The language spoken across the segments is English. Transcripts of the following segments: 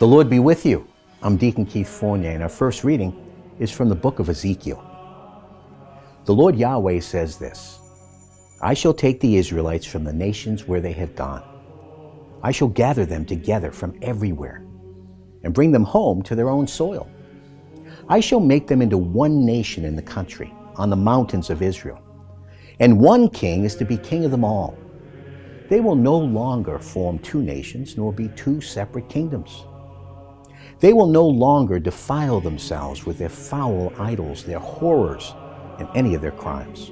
The Lord be with you. I'm Deacon Keith Fournier, and our first reading is from the book of Ezekiel. The Lord Yahweh says this: I shall take the Israelites from the nations where they have gone. I shall gather them together from everywhere and bring them home to their own soil. I shall make them into one nation in the country, on the mountains of Israel. And one king is to be king of them all. They will no longer form two nations, nor be two separate kingdoms. They will no longer defile themselves with their foul idols, their horrors, and any of their crimes.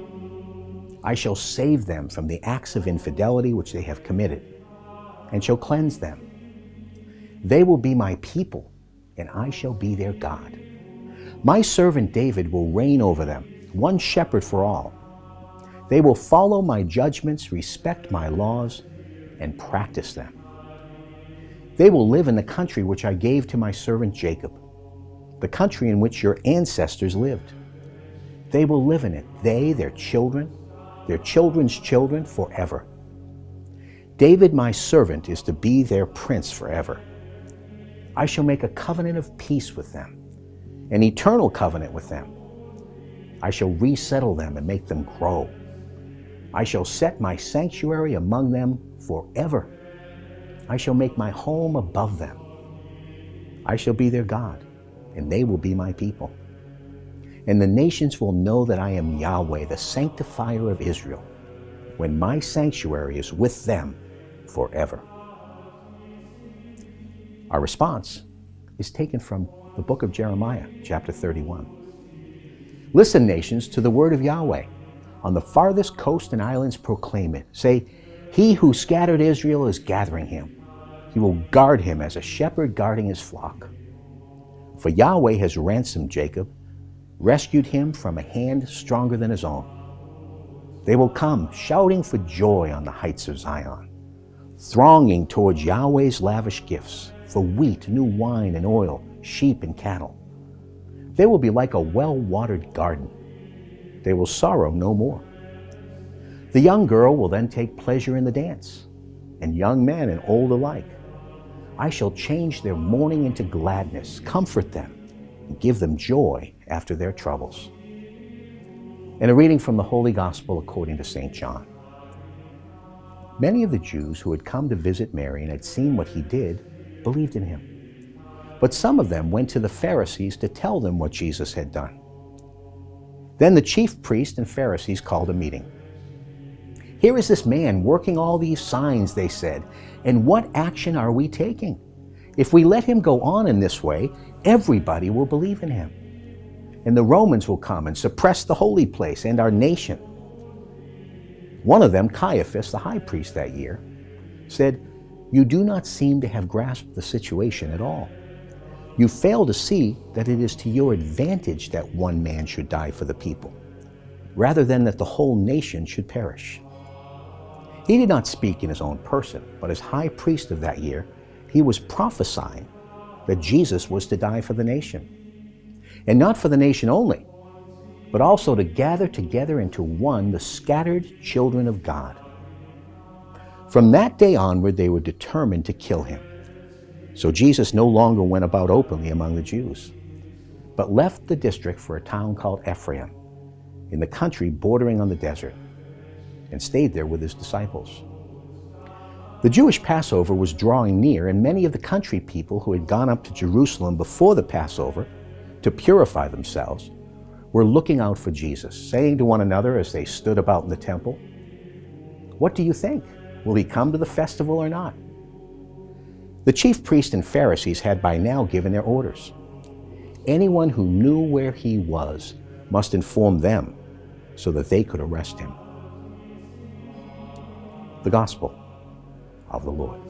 I shall save them from the acts of infidelity which they have committed, and shall cleanse them. They will be my people, and I shall be their God. My servant David will reign over them, one shepherd for all. They will follow my judgments, respect my laws, and practice them. They will live in the country which I gave to my servant Jacob, the country in which your ancestors lived. They will live in it, they, their children, their children's children forever. David, my servant, is to be their prince forever. I shall make a covenant of peace with them, an eternal covenant with them. I shall resettle them and make them grow. I shall set my sanctuary among them forever. I shall make my home above them. I shall be their God, and they will be my people. And the nations will know that I am Yahweh, the sanctifier of Israel, when my sanctuary is with them forever. Our response is taken from the book of Jeremiah, chapter 31. Listen, nations, to the word of Yahweh. On the farthest coast and islands proclaim it. Say, he who scattered Israel is gathering him. He will guard him as a shepherd guarding his flock. For Yahweh has ransomed Jacob, rescued him from a hand stronger than his own. They will come shouting for joy on the heights of Zion, thronging towards Yahweh's lavish gifts, for wheat, new wine and oil, sheep and cattle. They will be like a well-watered garden. They will sorrow no more. The young girl will then take pleasure in the dance, and young men and old alike. I shall change their mourning into gladness, comfort them, and give them joy after their troubles. And a reading from the Holy Gospel according to St. John. Many of the Jews who had come to visit Mary and had seen what he did believed in him. But some of them went to the Pharisees to tell them what Jesus had done. Then the chief priests and Pharisees called a meeting. Here is this man working all these signs, they said, and what action are we taking? If we let him go on in this way, everybody will believe in him. And the Romans will come and suppress the holy place and our nation. One of them, Caiaphas, the high priest that year, said, you do not seem to have grasped the situation at all. You fail to see that it is to your advantage that one man should die for the people, rather than that the whole nation should perish. He did not speak in his own person, but as high priest of that year, he was prophesying that Jesus was to die for the nation. And not for the nation only, but also to gather together into one the scattered children of God. From that day onward, they were determined to kill him. So Jesus no longer went about openly among the Jews, but left the district for a town called Ephraim, in the country bordering on the desert, and stayed there with his disciples. The Jewish Passover was drawing near, and many of the country people who had gone up to Jerusalem before the Passover to purify themselves were looking out for Jesus, saying to one another as they stood about in the temple, what do you think? Will he come to the festival or not? The chief priests and Pharisees had by now given their orders. Anyone who knew where he was must inform them so that they could arrest him. The Gospel of the Lord.